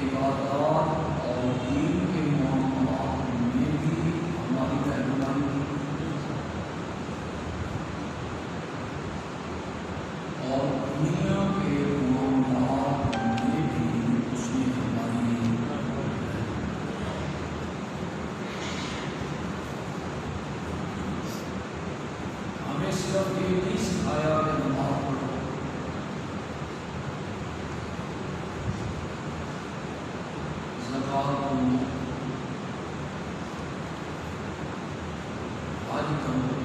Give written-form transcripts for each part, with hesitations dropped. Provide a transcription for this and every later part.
عبادات اور دین کے معاملات میں بھی ہماری رہنمائی کی اور دنیا کے معاملات میں بھی اس نے ہماری ہمیں صرف یہ نہیں سکھایا کہ نماز پڑھو، زکوٰۃ دو، حج کرو،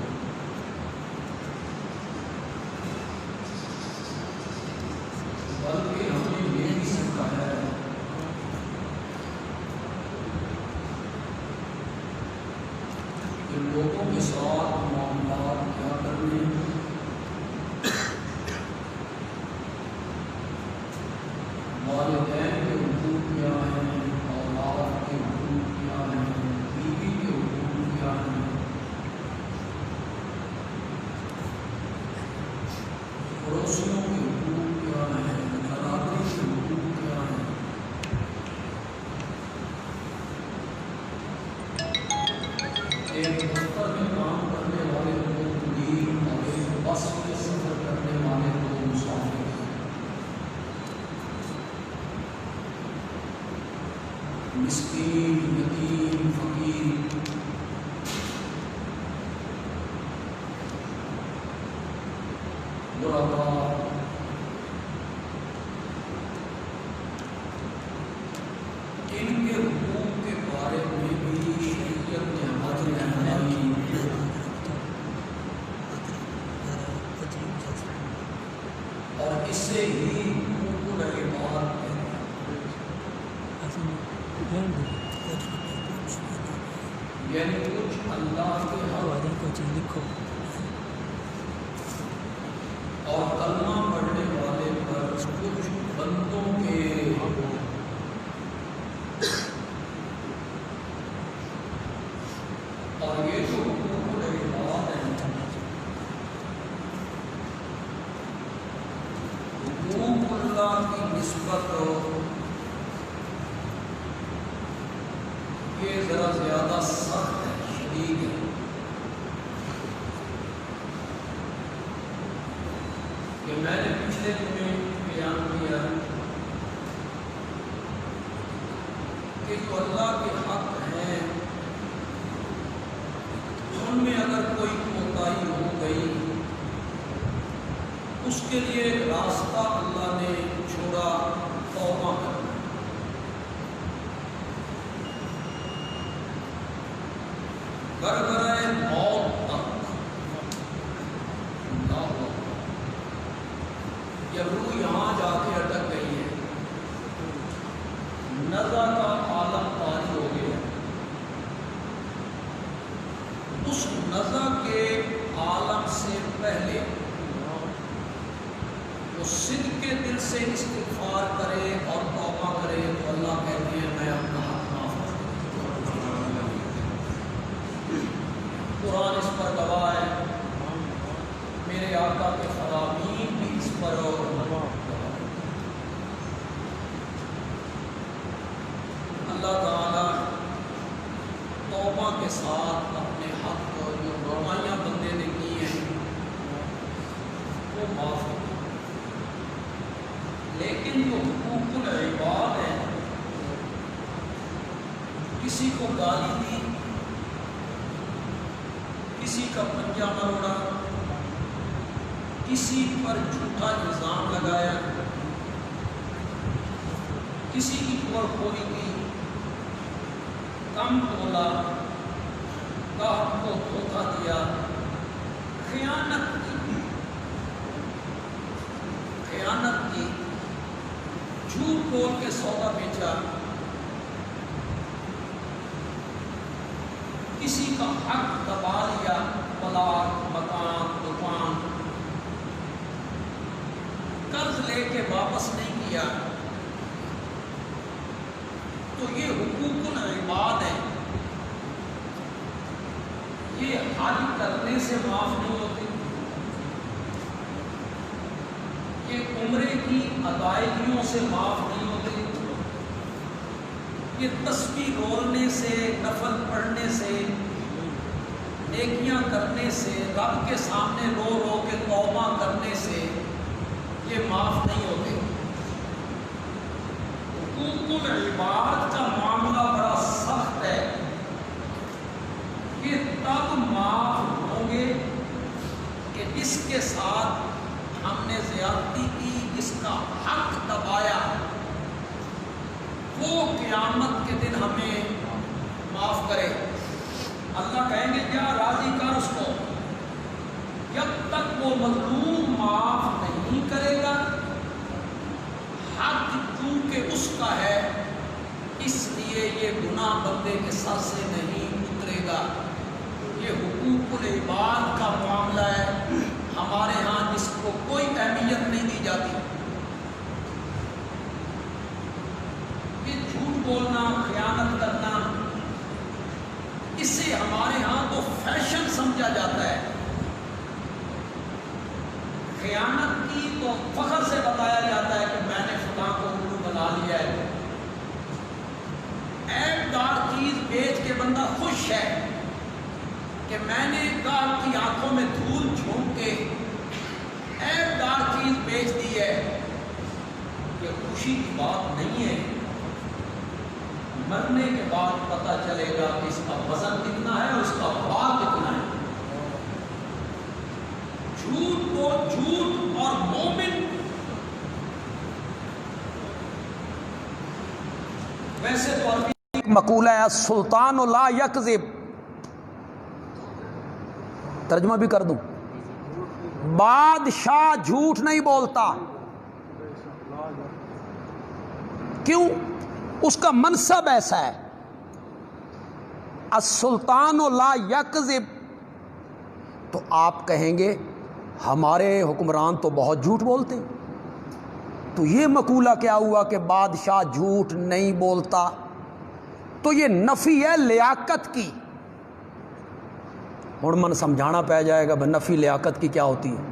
بلکہ ہمیں یہ بھی سکھایا ہے کہ لوگوں کے ساتھ معاملات کیا کرنے، والدین کے حقوق کیا ہیں، اولاد کے حقوق کیا ہیں، بیوی کے حقوق کیا ہیں، پڑوسیوں کے حقوق کیا ہیں، برادری کے حقوق کیا ہیں۔ ایک دفتر میں کام کرنے والے لوگ مدیر اور ایک بس میں سفر کرنے والے لوگ مسافر ہیں۔ مسکین، یتیم، فقیر، غربا، ان کے حقوق کے بارے میں بھی شریعت نے ہماری رہنمائی اور اس سے ہی حقوق العباد یعنی کچھ اللہ کے حق اور کلمہ پڑھنے والے پر کچھ بندوں کے اور یہ جو حقوق العباد ہیں، حقوق اللہ کی نسبت یہ ذرا زیادہ سخت ہے، شدید ہے۔ کہ میں نے پچھلے دنوں بیان کیا کہ جو اللہ کے حق ہیں ان میں اگر کوئی کوتاہی ہو گئی اس کے لیے راستہ اللہ نے چھوڑا توبہ کرنا۔ گرگرائے موت تک نہ ہو، جب روح یہاں جا کے اٹک گئی ہے، نزع کا عالم طاری ہو گیا، اس نزع کے عالم سے پہلے وہ صدق کے دل سے استغفار کرے اور توبہ کرے تو اللہ کہتے ہیں میں اپنا حق معاف کروں۔ قرآن اس پر گواہ ہے، میرے آقا کے فرامین بھی اس پر اللہ تعالیٰ توبہ کے ساتھ اپنے حق جو روایاں بندے نے کی ہیں وہ معاف کرے، لیکن جو حقوق العباد ہیں، کسی کو گالی دی، کسی کا پنجہ مروڑا، کسی پر جھوٹا الزام لگایا، کسی کی توڑ پھوڑی کی، کم تولا، گاہک کو دھوکہ دیا، خیانت کی، جھوٹ بول کے سودا بیچا، کسی کا حق دبا لیا، طلاق، مکان، دکان، قرض لے کے واپس نہیں کیا، تو یہ حقوق العباد ہیں، یہ حل کرنے سے معاف نہیں ہوتے، یہ عمرے کی ادائیگیوں سے معاف نہیں ہوتے، یہ تسبیح رولنے سے، نفل پڑھنے سے، نیکیاں کرنے سے، رب کے سامنے رو رو کے توبہ کرنے سے یہ معاف نہیں ہوتے۔ حقوق العباد کا معاملہ بڑا سخت ہے، یہ تب معاف ہوں گے کہ اس کے ساتھ ہم نے زیادتی کی، اس کا حق دبایا، وہ قیامت کے دن ہمیں معاف کرے۔ اللہ کہیں گے کیا راضی کر اس کو، جب تک وہ مظلوم معاف نہیں کرے گا، حق چونکہ اس کا ہے اس لیے یہ گناہ بندے کے سر سے نہیں اترے گا۔ یہ حقوق العباد کا معاملہ ہے ہمارے ہاں، جس کو کوئی اہمیت نہیں دی جاتی۔ یہ جھوٹ بولنا، خیانت کرنا، اسے ہمارے ہاں تو فیشن سمجھا جاتا ہے۔ خیانت کی تو فخر سے بتایا جاتا ہے کہ میں نے فلاں کو الو بنا لیا ہے۔ عیب دار چیز بیچ کے بندہ خوش ہے کہ میں نے گاہک کی آنکھوں میں دھول جھونک کے عیب دار چیز بیچ دی ہے۔ یہ خوشی کی بات نہیں ہے، مرنے کے بعد پتہ چلے گا کہ اس کا وزن کتنا ہے اور اس کا بھاگ کتنا ہے۔ جھوٹ کو جھوٹ اور مومن ویسے تو عربی ایک مقولہ ہے السلطان لا یکذب، ترجمہ بھی کر دوں، بادشاہ جھوٹ نہیں بولتا۔ کیوں؟ اس کا منصب ایسا ہے، السلطان لا یکذب۔ تو آپ کہیں گے ہمارے حکمران تو بہت جھوٹ بولتے، تو یہ مقولہ کیا ہوا کہ بادشاہ جھوٹ نہیں بولتا؟ تو یہ نفی ہے لیاقت کی۔ ہن من سمجھانا پہ جائے گا نفی لیاقت کی کیا ہوتی ہے۔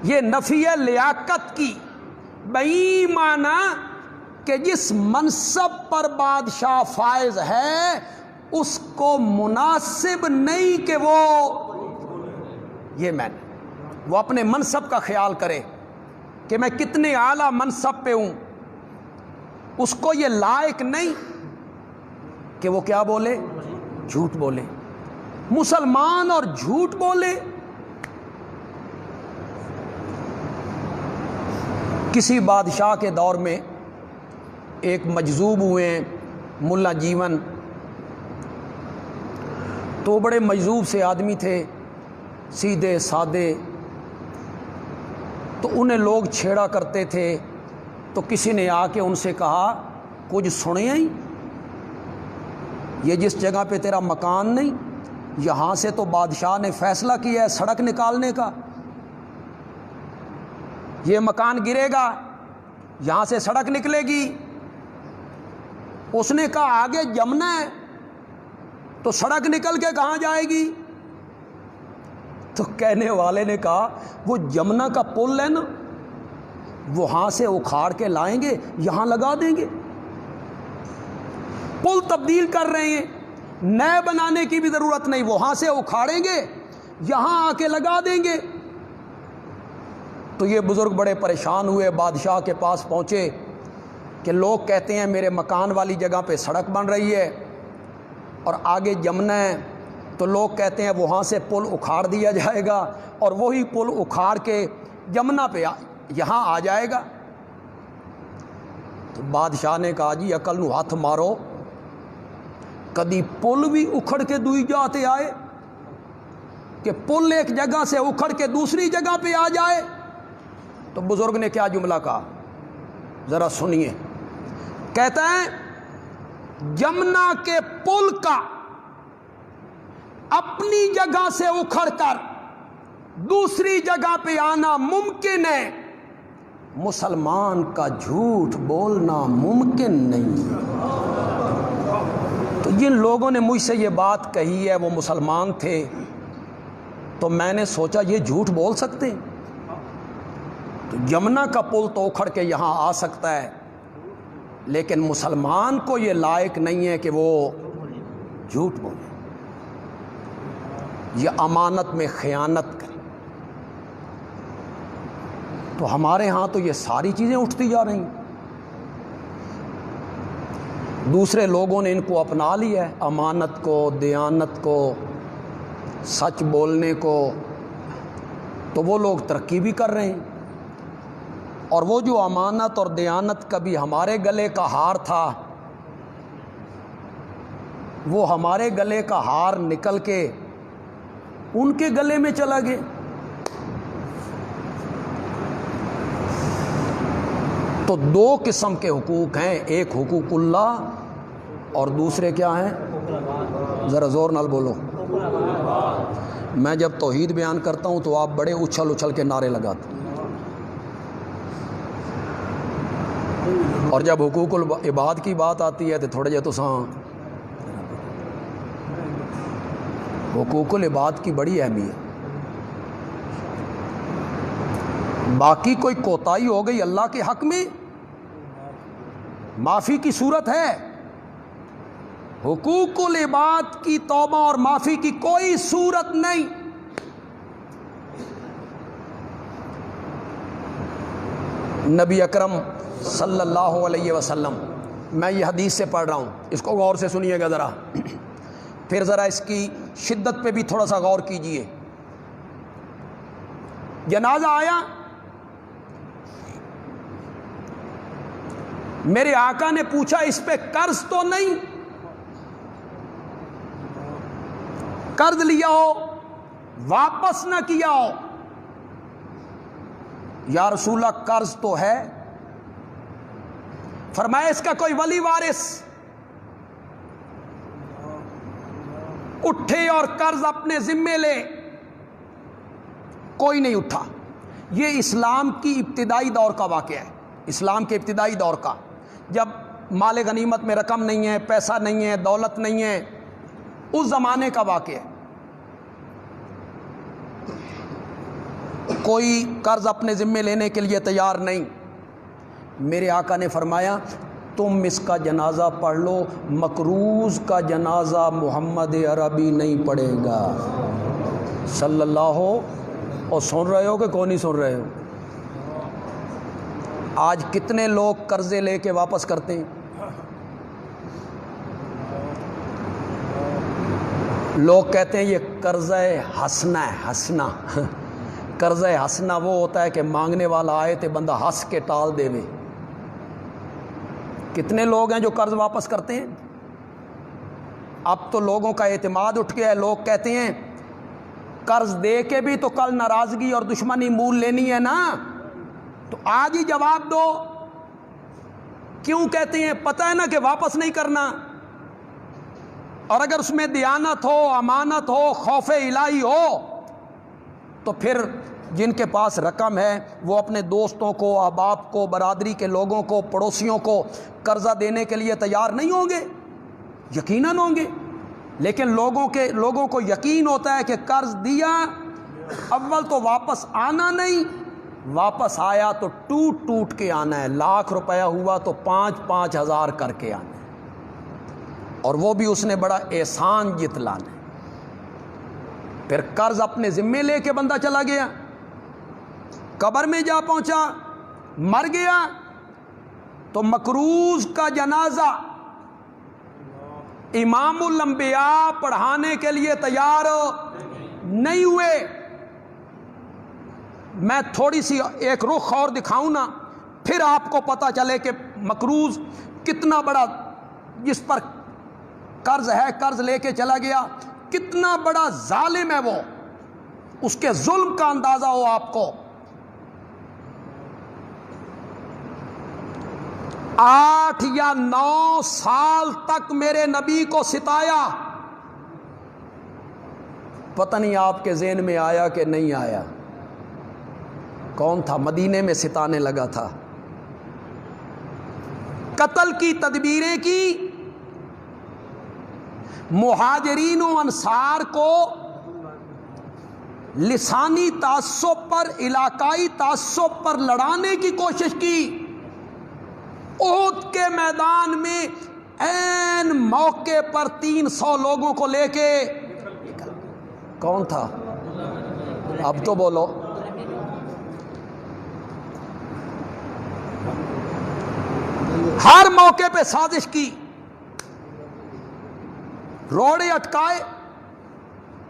یہ نفی ہے لیاقت کی، بئی معنی کہ جس منصب پر بادشاہ فائز ہے اس کو مناسب نہیں کہ وہ یہ میں نے وہ اپنے منصب کا خیال کرے کہ میں کتنے اعلیٰ منصب پہ ہوں، اس کو یہ لائق نہیں کہ وہ کیا بولے، جھوٹ بولے۔ مسلمان اور جھوٹ بولے، کسی بادشاہ کے دور میں ایک مجذوب ہوئے ہیں ملا جیون، تو بڑے مجذوب سے آدمی تھے، سیدھے سادے، تو انہیں لوگ چھیڑا کرتے تھے۔ تو کسی نے آ کے ان سے کہا کچھ سنے ہی، یہ جس جگہ پہ تیرا مکان نہیں، یہاں سے تو بادشاہ نے فیصلہ کیا ہے سڑک نکالنے کا، یہ مکان گرے گا، یہاں سے سڑک نکلے گی۔ اس نے کہا آگے جمنا ہے تو سڑک نکل کے کہاں جائے گی؟ تو کہنے والے نے کہا وہ جمنا کا پل ہے نا، وہاں سے اکھاڑ کے لائیں گے، یہاں لگا دیں گے۔ پل تبدیل کر رہے ہیں، نئے بنانے کی بھی ضرورت نہیں، وہاں سے اکھاڑیں گے، یہاں آ کے لگا دیں گے۔ تو یہ بزرگ بڑے پریشان ہوئے، بادشاہ کے پاس پہنچے کہ لوگ کہتے ہیں میرے مکان والی جگہ پہ سڑک بن رہی ہے اور آگے جمنا ہے، تو لوگ کہتے ہیں وہاں سے پل اکھاڑ دیا جائے گا اور وہی پل اکھاڑ کے جمنا پہ یہاں آ جائے گا۔ تو بادشاہ نے کہا جی عقل نو ہاتھ مارو، کدی پل بھی اکھڑ کے دوئی جاتے آئے کہ پل ایک جگہ سے اکھڑ کے دوسری جگہ پہ آ جائے؟ تو بزرگ نے کیا جملہ کہا ذرا سنیے، کہتا ہے جمنا کے پل کا اپنی جگہ سے اکھڑ کر دوسری جگہ پہ آنا ممکن ہے، مسلمان کا جھوٹ بولنا ممکن نہیں۔ تو جن لوگوں نے مجھ سے یہ بات کہی ہے وہ مسلمان تھے، تو میں نے سوچا یہ جھوٹ بول سکتے ہیں؟ تو جمنا کا پل تو اکھڑ کے یہاں آ سکتا ہے، لیکن مسلمان کو یہ لائق نہیں ہے کہ وہ جھوٹ بولے، یہ امانت میں خیانت کرے۔ تو ہمارے ہاں تو یہ ساری چیزیں اٹھتی جا رہی ہیں، دوسرے لوگوں نے ان کو اپنا لیا ہے، امانت کو، دیانت کو، سچ بولنے کو، تو وہ لوگ ترقی بھی کر رہے ہیں۔ اور وہ جو امانت اور دیانت کبھی ہمارے گلے کا ہار تھا، وہ ہمارے گلے کا ہار نکل کے ان کے گلے میں چلا گیا۔ تو دو قسم کے حقوق ہیں، ایک حقوق اللہ اور دوسرے کیا ہیں؟ ذرا زور نال بولو۔ میں جب توحید بیان کرتا ہوں تو آپ بڑے اچھل اچھل کے نعرے لگاتے ہیں، اور جب حقوق العباد کی بات آتی ہے تو تھوڑے جے تو ساں حقوق العباد کی بڑی اہمیت۔ باقی کوئی کوتاہی ہو گئی اللہ کے حق میں، معافی کی صورت ہے۔ حقوق العباد کی توبہ اور معافی کی کوئی صورت نہیں۔ نبی اکرم صلی اللہ علیہ وسلم، میں یہ حدیث سے پڑھ رہا ہوں، اس کو غور سے سنیے گا ذرا، پھر ذرا اس کی شدت پہ بھی تھوڑا سا غور کیجئے۔ جنازہ آیا، میرے آقا نے پوچھا اس پہ قرض تو نہیں؟ قرض لیا ہو، واپس نہ کیا ہو؟ یا رسول اللہ قرض تو ہے۔ فرمایا اس کا کوئی ولی وارث اٹھے اور قرض اپنے ذمے لے، کوئی نہیں اٹھا۔ یہ اسلام کی ابتدائی دور کا واقعہ ہے، اسلام کے ابتدائی دور کا، جب مال غنیمت میں رقم نہیں ہے، پیسہ نہیں ہے، دولت نہیں ہے، اس زمانے کا واقعہ ہے۔ کوئی قرض اپنے ذمے لینے کے لیے تیار نہیں۔ میرے آقا نے فرمایا تم اس کا جنازہ پڑھ لو، مقروض کا جنازہ محمد عربی نہیں پڑھے گا صلی اللہ ہو۔ اور سن رہے ہو کہ کون نہیں سن رہے ہو؟ آج کتنے لوگ قرضے لے کے واپس کرتے ہیں؟ لوگ کہتے ہیں یہ قرضہ حسنہ ہے، حسنہ قرضہ حسنہ وہ ہوتا ہے کہ مانگنے والا آئے تو بندہ ہنس کے ٹال دے وے۔ کتنے لوگ ہیں جو قرض واپس کرتے ہیں؟ اب تو لوگوں کا اعتماد اٹھ گیا ہے، لوگ کہتے ہیں قرض دے کے بھی تو کل ناراضگی اور دشمنی مول لینی ہے نا، تو آج ہی جواب دو۔ کیوں کہتے ہیں؟ پتہ ہے نا کہ واپس نہیں کرنا، اور اگر اس میں دیانت ہو، امانت ہو، خوف الہی ہو، تو پھر جن کے پاس رقم ہے وہ اپنے دوستوں کو، احباب کو، برادری کے لوگوں کو، پڑوسیوں کو قرضہ دینے کے لیے تیار نہیں ہوں گے، یقیناً ہوں گے۔ لیکن لوگوں کو یقین ہوتا ہے کہ قرض دیا، اول تو واپس آنا نہیں، واپس آیا تو ٹوٹ ٹوٹ کے آنا ہے، 1,00,000 روپیہ ہوا تو 5,000 کر کے آنا ہے، اور وہ بھی اس نے بڑا احسان جتلانا ہے۔ پھر قرض اپنے ذمے لے کے بندہ چلا گیا، قبر میں جا پہنچا، مر گیا، تو مقروض کا جنازہ امام الانبیاء پڑھانے کے لیے تیار نہیں ہوئے۔ میں تھوڑی سی ایک رخ اور دکھاؤں نا، پھر آپ کو پتہ چلے کہ مقروض کتنا بڑا، جس پر قرض ہے، قرض لے کے چلا گیا، کتنا بڑا ظالم ہے وہ، اس کے ظلم کا اندازہ ہو آپ کو۔ 8 یا 9 سال تک میرے نبی کو ستایا، پتہ نہیں آپ کے ذہن میں آیا کہ نہیں آیا؟ کون تھا مدینے میں ستانے لگا تھا؟ قتل کی تدبیریں کی، مہاجرین و انصار کو لسانی تعصب پر، علاقائی تعصب پر لڑانے کی کوشش کی، احد کے میدان میں عین موقع پر 300 لوگوں کو لے کے نکل۔ کون تھا؟ اب تو بولو۔ ہر موقع پہ سازش کی، روڑے اٹکائے،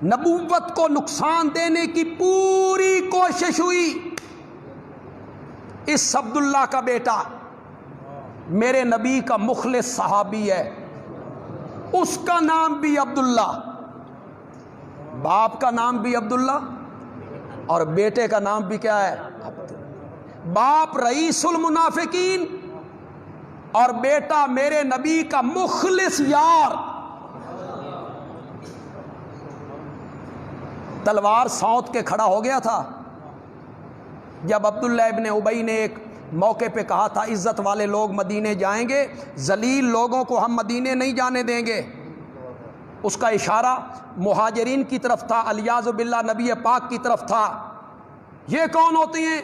نبوت کو نقصان دینے کی پوری کوشش ہوئی۔ اس عبداللہ کا بیٹا میرے نبی کا مخلص صحابی ہے، اس کا نام بھی عبداللہ، باپ کا نام بھی عبداللہ اور بیٹے کا نام بھی کیا ہے؟ باپ رئیس المنافقین اور بیٹا میرے نبی کا مخلص یار۔ تلوار سونت کے کھڑا ہو گیا تھا جب عبداللہ ابن ابی نے ایک موقع پہ کہا تھا عزت والے لوگ مدینے جائیں گے، ذلیل لوگوں کو ہم مدینے نہیں جانے دیں گے۔ اس کا اشارہ مہاجرین کی طرف تھا، الیاذ باللہ نبی پاک کی طرف تھا۔ یہ کون ہوتی ہیں؟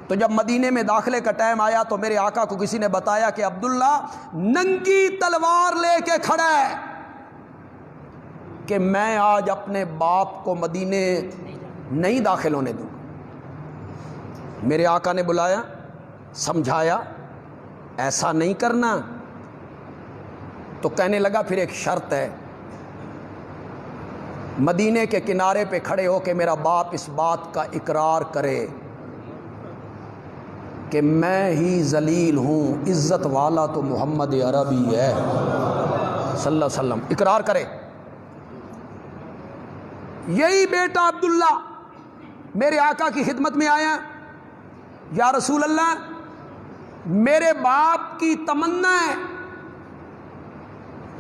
تو جب مدینے میں داخلے کا ٹائم آیا تو میرے آقا کو کسی نے بتایا کہ عبداللہ ننگی تلوار لے کے کھڑا ہے کہ میں آج اپنے باپ کو مدینے نہیں داخل ہونے دوں۔ میرے آقا نے بلایا، سمجھایا ایسا نہیں کرنا، تو کہنے لگا پھر ایک شرط ہے، مدینے کے کنارے پہ کھڑے ہو کے میرا باپ اس بات کا اقرار کرے کہ میں ہی ذلیل ہوں، عزت والا تو محمد عربی ہے صلی اللہ علیہ وسلم، اقرار کرے۔ یہی بیٹا عبداللہ میرے آقا کی خدمت میں آیا، یا رسول اللہ میرے باپ کی تمنا ہے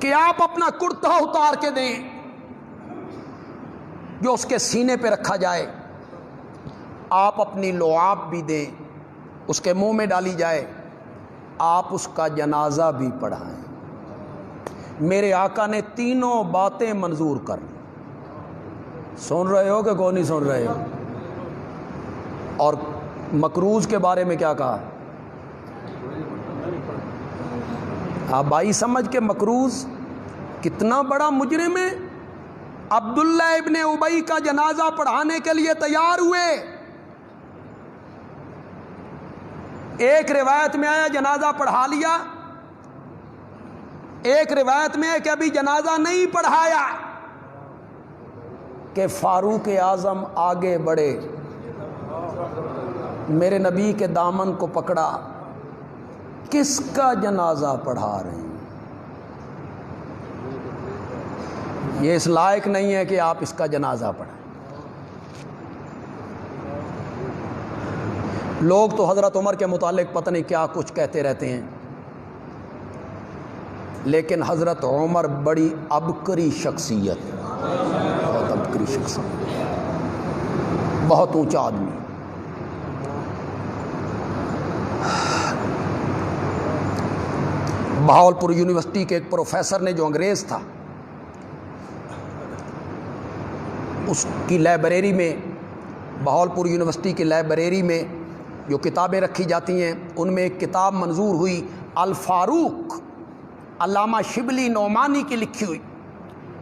کہ آپ اپنا کرتا اتار کے دیں جو اس کے سینے پہ رکھا جائے، آپ اپنی لعاب بھی دیں، اس کے منہ میں ڈالی جائے، آپ اس کا جنازہ بھی پڑھائیں۔ میرے آقا نے تینوں باتیں منظور کر لی۔ سن رہے ہو کہ کون نہیں سن رہے ہو؟ اور مکروز کے بارے میں کیا کہا؟ آپ بھائی سمجھ کے مکروز کتنا بڑا مجرم ہے، عبداللہ ابن ابی کا جنازہ پڑھانے کے لیے تیار ہوئے۔ ایک روایت میں آیا جنازہ پڑھا لیا، ایک روایت میں ہے کہ ابھی جنازہ نہیں پڑھایا کہ فاروق اعظم آگے بڑھے، میرے نبی کے دامن کو پکڑا، کس کا جنازہ پڑھا رہے ہیں؟ یہ اس لائق نہیں ہے کہ آپ اس کا جنازہ پڑھیں۔ لوگ تو حضرت عمر کے متعلق پتہ نہیں کیا کچھ کہتے رہتے ہیں، لیکن حضرت عمر بڑی عبقری شخصیت، بہت عبقری شخصیت، بہت اونچا آدمی۔ بہاولپور یونیورسٹی کے ایک پروفیسر نے جو انگریز تھا، اس کی لائبریری میں، بہاولپور یونیورسٹی کی لائبریری میں جو کتابیں رکھی جاتی ہیں ان میں ایک کتاب منظور ہوئی الفاروق، علامہ شبلی نعمانی کی لکھی ہوئی،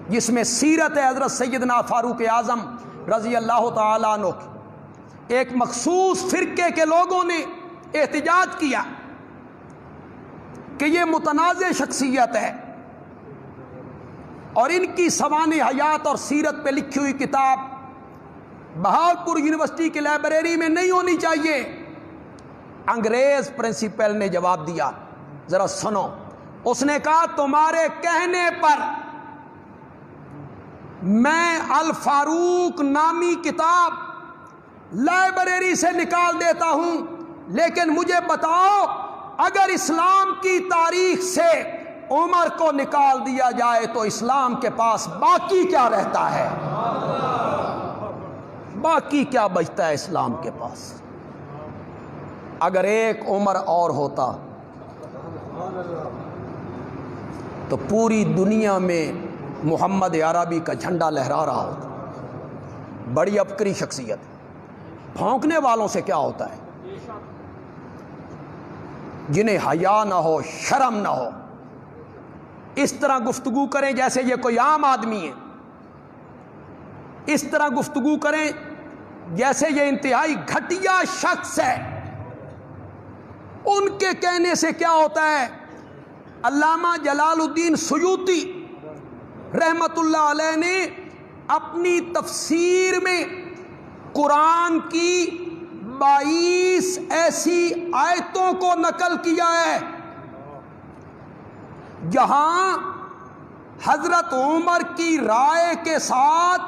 جس میں سیرت حضرت سیدنا فاروق اعظم رضی اللہ تعالیٰ عنہ کی۔ ایک مخصوص فرقے کے لوگوں نے احتجاج کیا کہ یہ متنازع شخصیت ہے اور ان کی سوانح حیات اور سیرت پہ لکھی ہوئی کتاب بہاولپور یونیورسٹی کی لائبریری میں نہیں ہونی چاہیے۔ انگریز پرنسپل نے جواب دیا، ذرا سنو، اس نے کہا تمہارے کہنے پر میں الفاروق نامی کتاب لائبریری سے نکال دیتا ہوں، لیکن مجھے بتاؤ اگر اسلام کی تاریخ سے عمر کو نکال دیا جائے تو اسلام کے پاس باقی کیا رہتا ہے؟ باقی کیا بچتا ہے اسلام کے پاس؟ اگر ایک عمر اور ہوتا تو پوری دنیا میں محمد عربی کا جھنڈا لہرا رہا ہوتا۔ بڑی عبقری شخصیت، بھونکنے والوں سے کیا ہوتا ہے؟ جنہیں حیا نہ ہو، شرم نہ ہو، اس طرح گفتگو کریں جیسے یہ کوئی عام آدمی ہے، اس طرح گفتگو کریں جیسے یہ انتہائی گھٹیا شخص ہے۔ ان کے کہنے سے کیا ہوتا ہے؟ علامہ جلال الدین سیوطی رحمت اللہ علیہ نے اپنی تفسیر میں قرآن کی 22 ایسی آیتوں کو نقل کیا ہے جہاں حضرت عمر کی رائے کے ساتھ،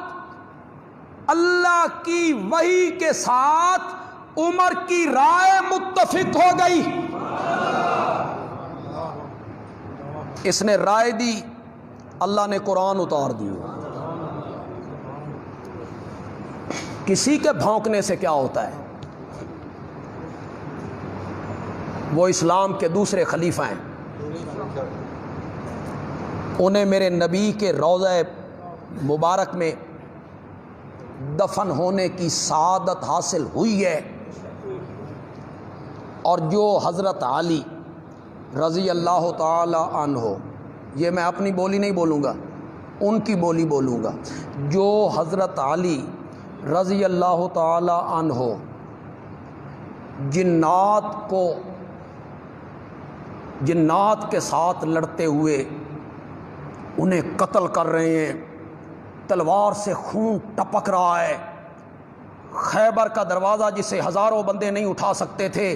اللہ کی وحی کے ساتھ عمر کی رائے متفق ہو گئی۔ اس نے رائے دی، اللہ نے قرآن اتار دیا۔ کسی کے بھونکنے سے کیا ہوتا ہے؟ وہ اسلام کے دوسرے خلیفہ ہیں، انہیں میرے نبی کے روضہ مبارک میں دفن ہونے کی سعادت حاصل ہوئی ہے، اور جو حضرت علی رضی اللہ تعالی عنہ، یہ میں اپنی بولی نہیں بولوں گا، ان کی بولی بولوں گا، جو حضرت علی رضی اللہ تعالی عنہ جنات کے ساتھ لڑتے ہوئے انہیں قتل کر رہے ہیں، تلوار سے خون ٹپک رہا ہے، خیبر کا دروازہ جسے ہزاروں بندے نہیں اٹھا سکتے تھے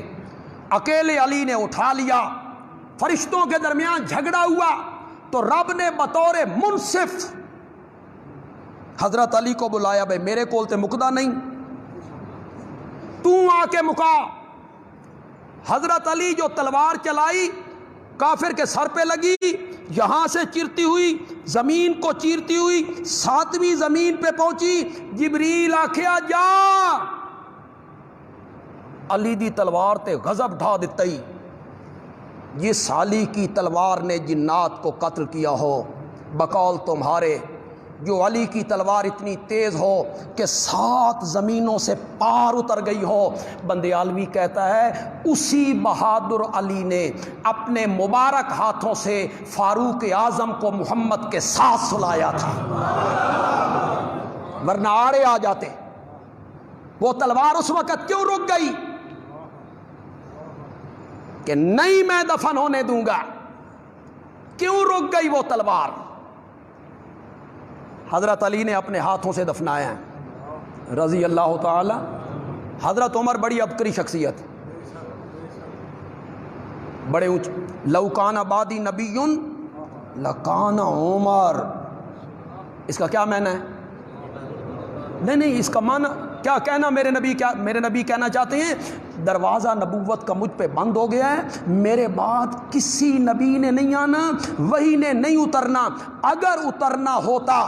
اکیلے علی نے اٹھا لیا، فرشتوں کے درمیان جھگڑا ہوا تو رب نے بطور منصف حضرت علی کو بلایا، بھائی میرے کول تے مکدا نہیں، تو آ کے مکا۔ حضرت علی جو تلوار چلائی کافر کے سر پہ لگی، یہاں سے چرتی ہوئی زمین کو چیرتی ہوئی 7ویں زمین پہ پہنچی، جبریل آکھیا جا علی دی تلوار تے غضب ڈھا دتئی، جس علی کی تلوار نے جنات کو قتل کیا ہو بقول تمہارے، جو علی کی تلوار اتنی تیز ہو کہ 7 زمینوں سے پار اتر گئی ہو۔ بند عالمی کہتا ہے اسی بہادر علی نے اپنے مبارک ہاتھوں سے فاروق اعظم کو محمد کے ساتھ سلایا تھا، ورنہ آڑے آ جاتے۔ وہ تلوار اس وقت کیوں رک گئی کہ نہیں میں دفن ہونے دوں گا؟ کیوں رک گئی وہ تلوار؟ حضرت علی نے اپنے ہاتھوں سے دفنایا ہے رضی اللہ تعالی۔ حضرت عمر بڑی عبقری شخصیت، بڑے اونچے، لو کان بعدی نبی لکان عمر، اس کا کیا معنی ہے؟ نہیں اس کا معنی کیا کہنا، میرے نبی کہنا چاہتے ہیں دروازہ نبوت کا مجھ پہ بند ہو گیا ہے، میرے بعد کسی نبی نے نہیں آنا، وحی نے نہیں اترنا، اگر اترنا ہوتا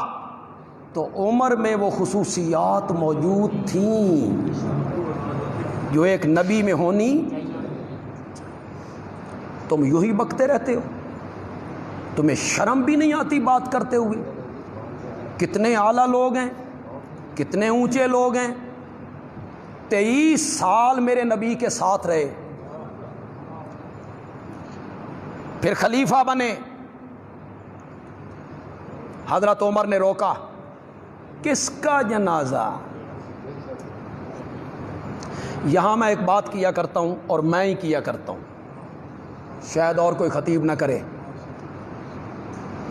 تو عمر میں وہ خصوصیات موجود تھیں جو ایک نبی میں ہونی۔ تم یوں ہی بکتے رہتے ہو، تمہیں شرم بھی نہیں آتی بات کرتے ہوئے؟ کتنے اعلیٰ لوگ ہیں، کتنے اونچے لوگ ہیں، 23 سال میرے نبی کے ساتھ رہے، پھر خلیفہ بنے۔ حضرت عمر نے روکا، کس کا جنازہ؟ یہاں میں ایک بات کیا کرتا ہوں اور میں ہی کیا کرتا ہوں، شاید اور کوئی خطیب نہ کرے،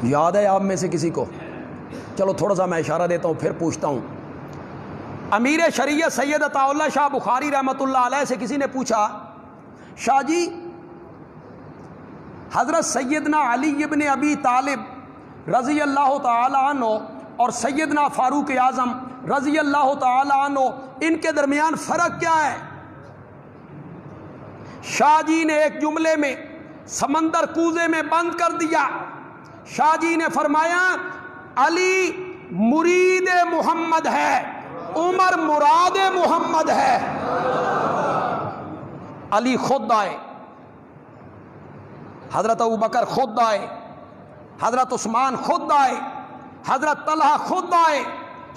یاد ہے آپ میں سے کسی کو؟ چلو تھوڑا سا میں اشارہ دیتا ہوں پھر پوچھتا ہوں۔ امیر شریعت سید عطا اللہ شاہ بخاری رحمۃ اللہ علیہ سے کسی نے پوچھا، شاہ جی حضرت سیدنا علی ابن ابی طالب رضی اللہ تعالی عنہ اور سیدنا فاروق اعظم رضی اللہ تعالی عنہ، ان کے درمیان فرق کیا ہے؟ شاہ جی نے ایک جملے میں سمندر کوزے میں بند کر دیا۔ شاہ جی نے فرمایا علی مرید محمد ہے، عمر مراد محمد ہے۔ علی خود آئے، حضرت ابوبکر خود آئے، حضرت عثمان خود آئے، حضرت طلحہ خود آئے،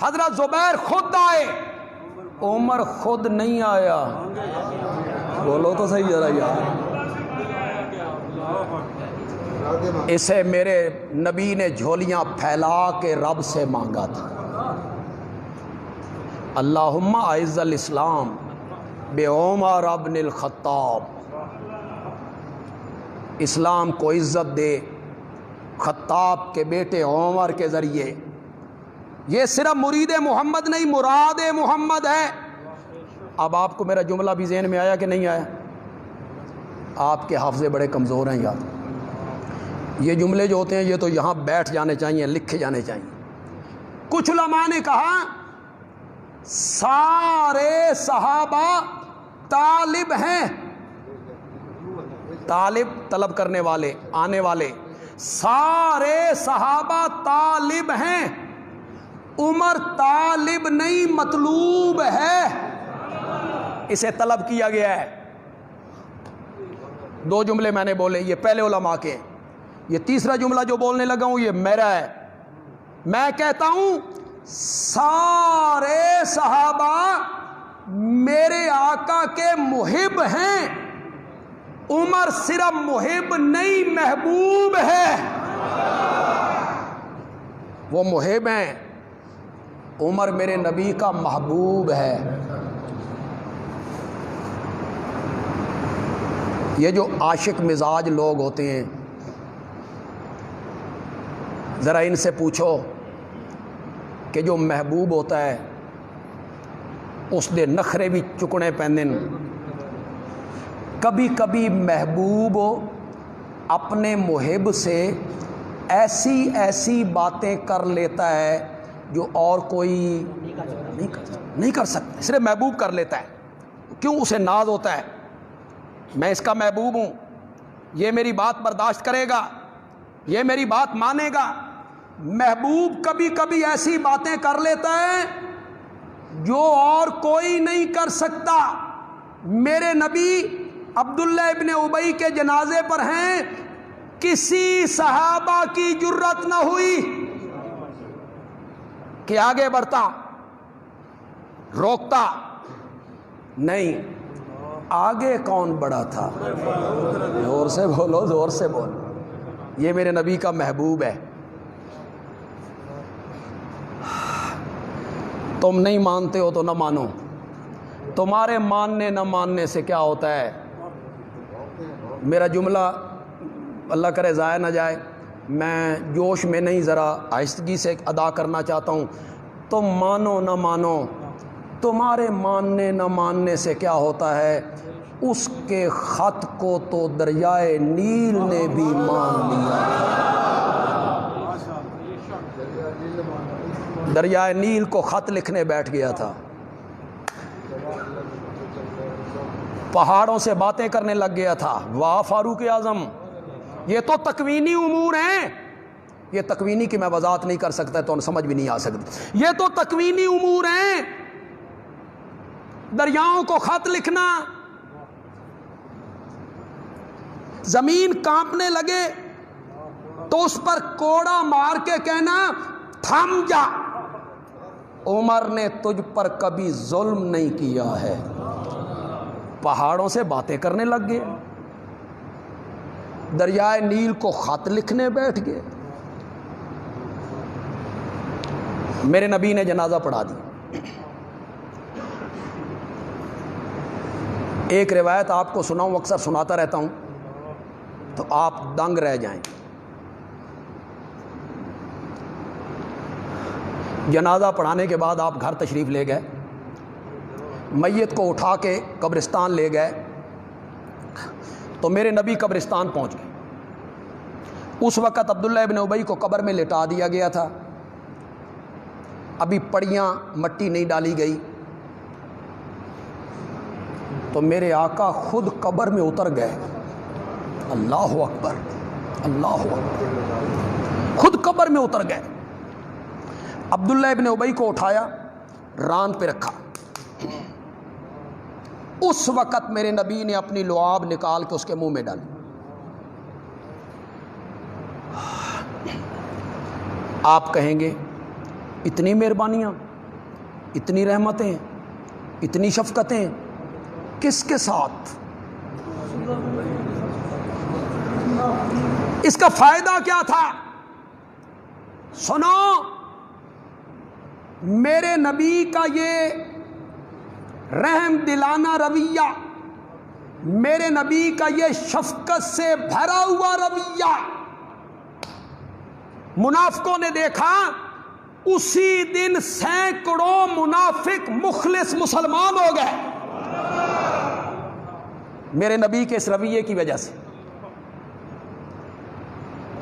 حضرت زبیر خود آئے، عمر خود نہیں آیا۔ بولو تو صحیح ذرا یار۔ اسے میرے نبی نے جھولیاں پھیلا کے رب سے مانگا تھا، اللہم اعز الاسلام بعمر ابن الخطاب، اسلام کو عزت دے خطاب کے بیٹے عمر کے ذریعے۔ یہ صرف مرید محمد نہیں، مراد محمد ہے۔ اب آپ کو میرا جملہ بھی ذہن میں آیا کہ نہیں آیا؟ آپ کے حافظے بڑے کمزور ہیں یار، یہ جملے جو ہوتے ہیں یہ تو یہاں بیٹھ جانے چاہیے، لکھے جانے چاہیے۔ کچھ علماء نے کہا سارے صحابہ طالب ہیں، طالب طلب کرنے والے، آنے والے، سارے صحابہ طالب ہیں، عمر طالب نہیں مطلوب ہے، اسے طلب کیا گیا ہے۔ دو جملے میں نے بولے، یہ پہلے علماء کے، یہ تیسرا جملہ جو بولنے لگا ہوں یہ میرا ہے۔ میں کہتا ہوں سارے صحابہ میرے آقا کے محب ہیں، عمر صرف محب نہیں محبوب ہے، وہ محب ہیں، عمر میرے نبی کا محبوب ہے۔ یہ جو عاشق مزاج لوگ ہوتے ہیں، ذرا ان سے پوچھو کہ جو محبوب ہوتا ہے اس دے نخرے بھی چکنے پیندے، کبھی کبھی محبوب اپنے محب سے ایسی ایسی باتیں کر لیتا ہے جو اور کوئی نہیں کر سکتا، صرف محبوب کر لیتا ہے۔ کیوں؟ اسے ناز ہوتا ہے، میں اس کا محبوب ہوں، یہ میری بات برداشت کرے گا، یہ میری بات مانے گا۔ محبوب کبھی کبھی ایسی باتیں کر لیتا ہے جو اور کوئی نہیں کر سکتا۔ میرے نبی عبداللہ ابن ابی کے جنازے پر ہیں، کسی صحابہ کی جرت نہ ہوئی کہ آگے بڑھتا، روکتا نہیں۔ آگے کون بڑھا تھا؟ زور سے بولو، زور سے بولو، یہ میرے نبی کا محبوب ہے۔ تم نہیں مانتے ہو تو نہ مانو، تمہارے ماننے نہ ماننے سے کیا ہوتا ہے؟ میرا جملہ اللہ کرے ضائع نہ جائے، میں جوش میں نہیں، ذرا آہستگی سے ادا کرنا چاہتا ہوں۔ تم مانو نہ مانو، تمہارے ماننے نہ ماننے سے کیا ہوتا ہے؟ اس کے خط کو تو دریائے نیل نے بھی مان لیا، دریائے نیل کو خط لکھنے بیٹھ گیا تھا، پہاڑوں سے باتیں کرنے لگ گیا تھا۔ واہ فاروق اعظم، یہ تو تکوینی امور ہیں، یہ تکوینی کی میں وضاحت نہیں کر سکتا تو سمجھ بھی نہیں آ سکتی، یہ تو تکوینی امور ہیں۔ دریاؤں کو خط لکھنا، زمین کانپنے لگے تو اس پر کوڑا مار کے کہنا تھم جا، عمر نے تجھ پر کبھی ظلم نہیں کیا ہے۔ پہاڑوں سے باتیں کرنے لگ گئے، دریائے نیل کو خط لکھنے بیٹھ گئے۔ میرے نبی نے جنازہ پڑھا دی۔ ایک روایت آپ کو سناؤں، اکثر سناتا رہتا ہوں تو آپ دنگ رہ جائیں۔ جنازہ پڑھانے کے بعد آپ گھر تشریف لے گئے، میت کو اٹھا کے قبرستان لے گئے، تو میرے نبی قبرستان پہنچ گئے۔ اس وقت عبداللہ ابن ابی کو قبر میں لٹا دیا گیا تھا، ابھی پڑیاں مٹی نہیں ڈالی گئی، تو میرے آقا خود قبر میں اتر گئے۔ اللہ اکبر، اللہ اکبر، خود قبر میں اتر گئے۔ عبداللہ ابن ابی کو اٹھایا، ران پہ رکھا۔ اس وقت میرے نبی نے اپنی لعاب نکال کے اس کے منہ میں ڈالی۔ آپ کہیں گے اتنی مہربانیاں، اتنی رحمتیں، اتنی شفقتیں کس کے ساتھ؟ اس کا فائدہ کیا تھا؟ سنو، میرے نبی کا یہ رحم دلانہ رویہ، میرے نبی کا یہ شفقت سے بھرا ہوا رویہ منافقوں نے دیکھا، اسی دن سینکڑوں منافق مخلص مسلمان ہو گئے میرے نبی کے اس رویے کی وجہ سے۔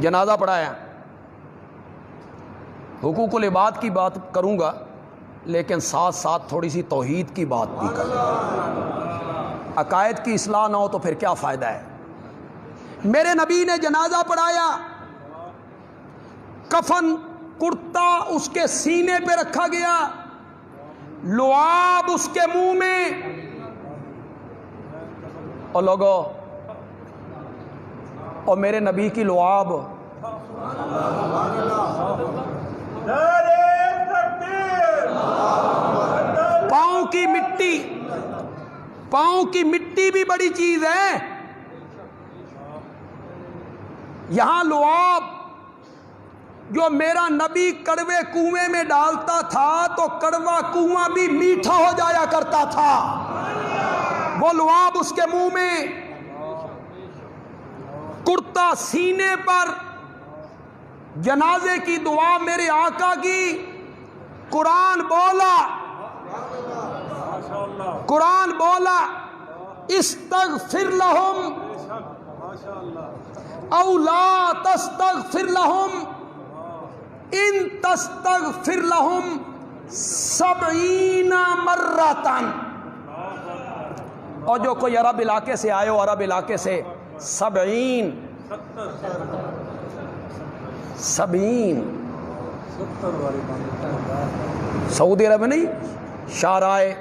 جنازہ پڑھایا، حقوق العباد کی بات کروں گا لیکن ساتھ ساتھ تھوڑی سی توحید کی بات بھی کروں گا۔ عقائد کی اصلاح نہ ہو تو پھر کیا فائدہ ہے؟ میرے نبی نے جنازہ پڑھایا، کفن کرتا اس کے سینے پہ رکھا گیا، لعاب اس کے منہ میں، اور لوگوں، اور میرے نبی کی لعاب پاؤں کی مٹی، پاؤں کی مٹی بھی بڑی چیز ہے۔ یہاں لعاب جو میرا نبی کڑوے کنویں میں ڈالتا تھا تو کڑوا کنواں بھی میٹھا ہو جایا کرتا تھا، وہ لعاب اس کے منہ میں، کرتا سینے پر، جنازے کی دعا میرے آقا کی، قرآن بولا، قرآن بولا استغفر لہم او لا تستغفر لہم ان تستغفر لہم 70 مرتن، اور جو کوئی عرب علاقے سے آئے ہو، عرب علاقے سے 70 سعودی عرب میں نہیں، شارائے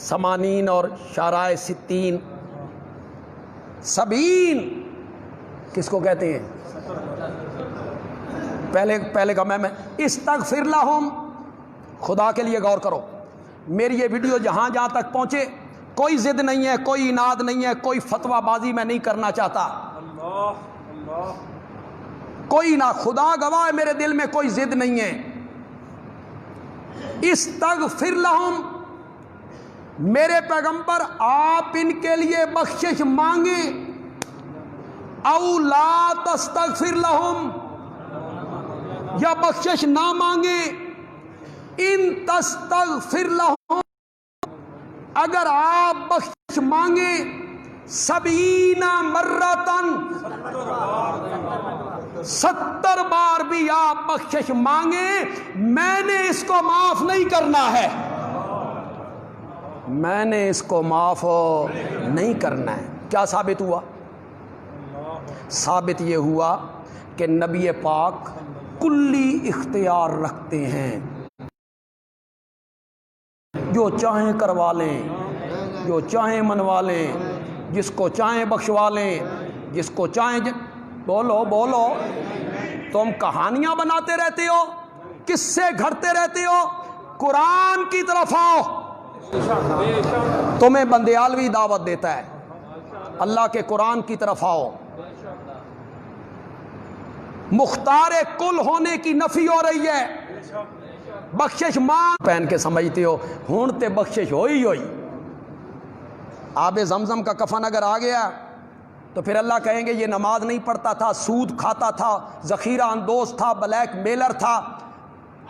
80 اور شارائے 60، 70 کس کو کہتے ہیں؟ پہلے کا میں استغفر لہم۔ خدا کے لیے غور کرو، میری یہ ویڈیو جہاں جہاں تک پہنچے، کوئی ضد نہیں ہے، کوئی اناد نہیں ہے، کوئی فتویٰ بازی میں نہیں کرنا چاہتا، کوئی نہ، خدا گواہ ہے میرے دل میں کوئی ضد نہیں ہے۔ استغفر لہم، میرے پیغمبر آپ ان کے لیے بخشش مانگیں، او لا تستغفر لہم، یا بخشش نہ مانگیں، ان تستغفر لہم، اگر آپ بخشش مانگیں 70 مرتن، 70 بار بھی آپ بخشش مانگیں، میں نے اس کو معاف نہیں کرنا ہے، میں نے اس کو معاف نہیں کرنا ہے۔ کیا ثابت ہوا؟ ثابت یہ ہوا کہ نبی پاک کلی اختیار رکھتے ہیں، جو چاہیں کروا لیں، جو چاہیں منوا لیں، جس کو چاہیں بخشوا لیں، جس کو چاہیں بولو بولو، تم کہانیاں بناتے رہتے ہو، کس سے گھڑتے رہتے ہو، قرآن کی طرف آؤ۔ تمہیں بندیالوی دعوت دیتا ہے، اللہ کے قرآن کی طرف آؤ۔ مختار کل ہونے کی نفی ہو رہی ہے، بخشش مانگ پہن کے سمجھتے ہو، ہونتے بخشش ہوئی ہوئی۔ آب زمزم کا کفن اگر آ گیا تو پھر اللہ کہیں گے یہ نماز نہیں پڑھتا تھا، سود کھاتا تھا، ذخیرہ اندوز تھا، بلیک میلر تھا،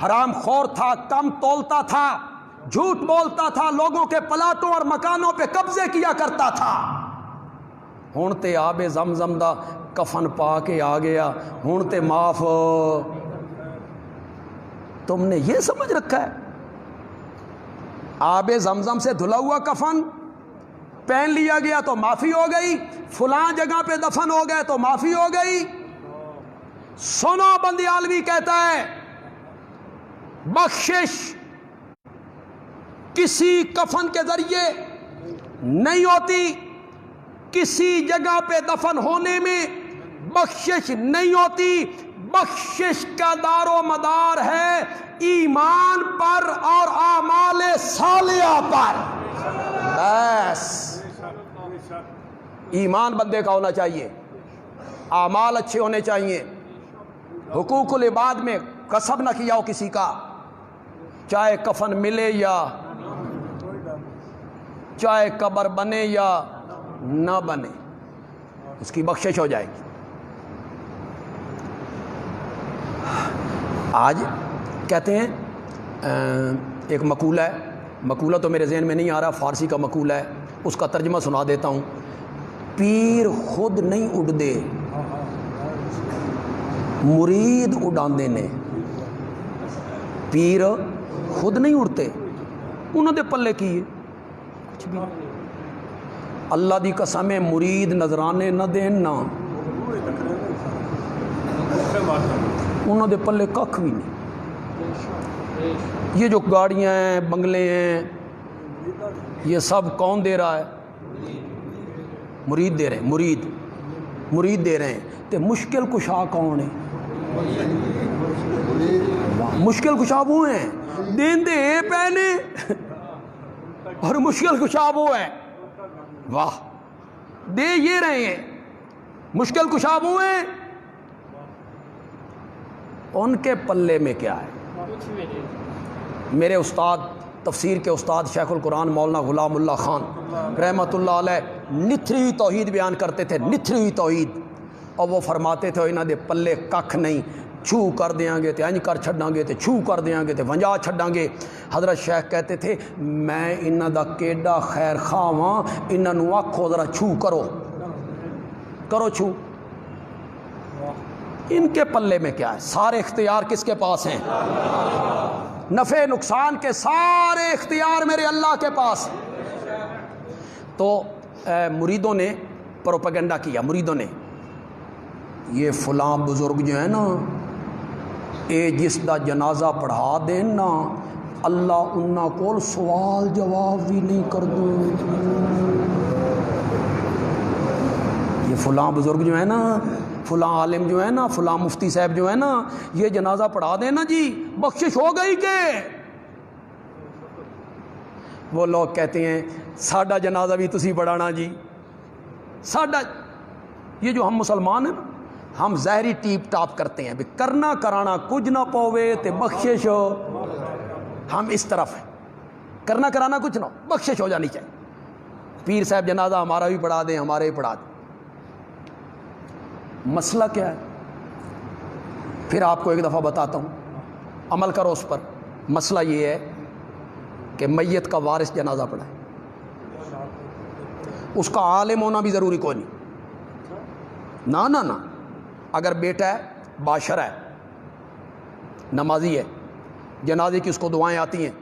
حرام خور تھا، کم تولتا تھا، جھوٹ بولتا تھا، لوگوں کے پلاٹوں اور مکانوں پہ قبضے کیا کرتا تھا۔ ہونتے آب زمزم دا کفن پا کے آ گیا، ہونتے معاف۔ تم نے یہ سمجھ رکھا ہے آب زمزم سے دھلا ہوا کفن پہن لیا گیا تو معافی ہو گئی، فلاں جگہ پہ دفن ہو گئے تو معافی ہو گئی۔ سنو، بندیالوی کہتا ہے بخشش کسی کفن کے ذریعے نہیں ہوتی، کسی جگہ پہ دفن ہونے میں بخشش نہیں ہوتی، بخشش کا دار و مدار ہے ایمان پر اور اعمال صالحہ پر۔ بس ایمان بندے کا ہونا چاہیے، اعمال اچھے ہونے چاہیے، حقوق العباد میں کسب نہ کیا ہو کسی کا، چاہے کفن ملے یا چاہے قبر بنے یا نہ بنے، اس کی بخشش ہو جائے گی۔ آج کہتے ہیں ایک مقولہ ہے، مقولہ تو میرے ذہن میں نہیں آ رہا، فارسی کا مقولہ ہے، اس کا ترجمہ سنا دیتا ہوں۔ پیر خود نہیں اڑ دے، مرید اڈاندے نے۔ پیر خود نہیں اڑتے، انہوں نے پلے کیے کچھ بھی۔ اللہ دی قسم ہے، مرید نظرانے نہ دین نہ، انہوں نے پلے ککھ بھی نہیں۔ یہ جو گاڑیاں ہیں، بنگلے ہیں، یہ سب کون دے رہا ہے؟ مرید دے رہے ہیں، مرید دے رہے ہیں۔ تے مشکل کشا کون ہے؟ مشکل کشا وہ ہیں، دین دے پہنے اور مشکل کشا وہ ہے، واہ، دے یہ رہے ہیں، مشکل کشا وہ ہیں، ان کے پلے میں کیا ہے؟ میرے استاد تفسیر کے استاد شیخ القرآن مولانا غلام اللہ خان رحمۃ اللہ علیہ نتھری ہوئی توحید بیان کرتے تھے، نتھری ہوئی توحید، اور وہ فرماتے تھے انہاں دے پلے ککھ نہیں، چھو کر دیاں گے تے انج کر چھڈاں گے تے چھو کر دیاں گے تے ونجا چھڈاں گے۔ حضرت شیخ کہتے تھے میں انہاں دا کیڈا خیر خواہ ہاں، انہاں نوں آکھو ذرا چھو کرو چھو۔ ان کے پلے میں کیا ہے؟ سارے اختیار کس کے پاس ہیں؟ نفع نقصان کے سارے اختیار میرے اللہ کے پاس۔ تو مریدوں نے پروپیگنڈا کیا، مریدوں نے یہ فلاں بزرگ جو ہے نا، اے جس دا جنازہ پڑھا دین نا، اللہ انہاں کول سوال جواب بھی نہیں کر دو۔ یہ فلاں بزرگ جو ہے نا، فلاں عالم جو ہے نا، فلاں مفتی صاحب جو ہے نا، یہ جنازہ پڑھا دینا جی، بخشش ہو گئی کہ؟ وہ لوگ کہتے ہیں ساڈا جنازہ بھی تسی پڑھانا جی، ساڈا۔ یہ جو ہم مسلمان ہیں نا، ہم ظاہری ٹیپ ٹاپ کرتے ہیں، کرنا کرانا کچھ نہ پوے تے بخشش ہو، ہم اس طرف ہیں، کرنا کرانا کچھ نہ ہو، بخشش ہو جانی چاہیے۔ پیر صاحب جنازہ ہمارا بھی پڑھا دیں، ہمارے بھی پڑھا دیں۔ مسئلہ کیا ہے؟ پھر آپ کو ایک دفعہ بتاتا ہوں، عمل کرو اس پر۔ مسئلہ یہ ہے کہ میت کا وارث جنازہ پڑھائے، اس کا عالم ہونا بھی ضروری کوئی نہیں، نہ اگر بیٹا ہے، باشر ہے، نمازی ہے، جنازے کی اس کو دعائیں آتی ہیں،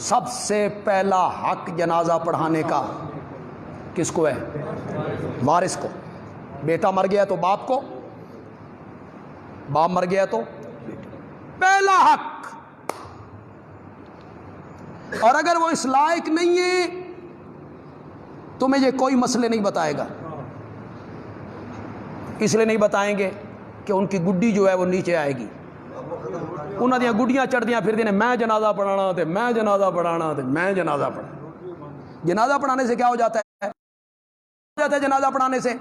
سب سے پہلا حق جنازہ پڑھانے کا کس کو ہے؟ وارث کو۔ بیٹا مر گیا تو باپ کو، باپ مر گیا تو پہلا حق۔ اور اگر وہ اس لائق نہیں ہے تمہیں یہ کوئی مسئلے نہیں بتائے گا، اس لیے نہیں بتائیں گے کہ ان کی گڈی جو ہے وہ نیچے آئے گی، انہوں نے گڈیاں چڑھ دیاں پھر دینے میں جنازہ پڑھانا تے میں جنازہ پڑھانا تے میں جنازہ پڑھانا۔ جنازہ پڑھانے سے کیا ہو جاتا ہے جنازہ پڑھانے سے؟